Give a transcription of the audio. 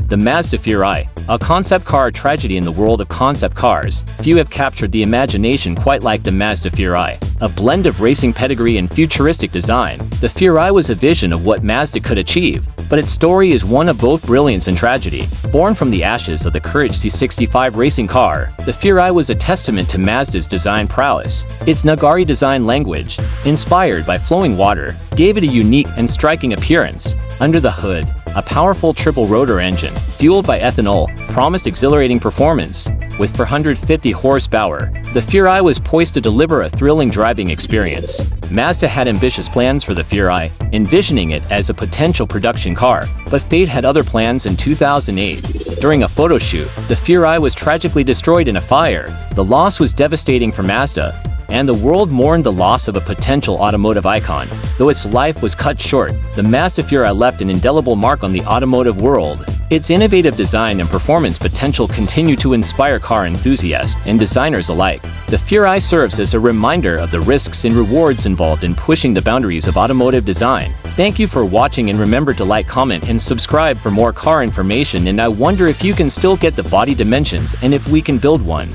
The Mazda Furai, a concept car tragedy in the world of concept cars. Few have captured the imagination quite like the Mazda Furai. A blend of racing pedigree and futuristic design, the Furai was a vision of what Mazda could achieve, but its story is one of both brilliance and tragedy. Born from the ashes of the Courage C65 racing car, the Furai was a testament to Mazda's design prowess. Its Nagari design language, inspired by flowing water, gave it a unique and striking appearance. Under the hood, a powerful triple-rotor engine, fueled by ethanol, promised exhilarating performance. With 450 horsepower, the Furai was poised to deliver a thrilling driving experience. Mazda had ambitious plans for the Furai, envisioning it as a potential production car, but fate had other plans in 2008. During a photo shoot, the Furai was tragically destroyed in a fire. The loss was devastating for Mazda, and the world mourned the loss of a potential automotive icon. Though its life was cut short, the Mazda Furai left an indelible mark on the automotive world. Its innovative design and performance potential continue to inspire car enthusiasts and designers alike. The Furai serves as a reminder of the risks and rewards involved in pushing the boundaries of automotive design. Thank you for watching, and remember to like, comment, and subscribe for more car information. And I wonder if you can still get the body dimensions and if we can build one.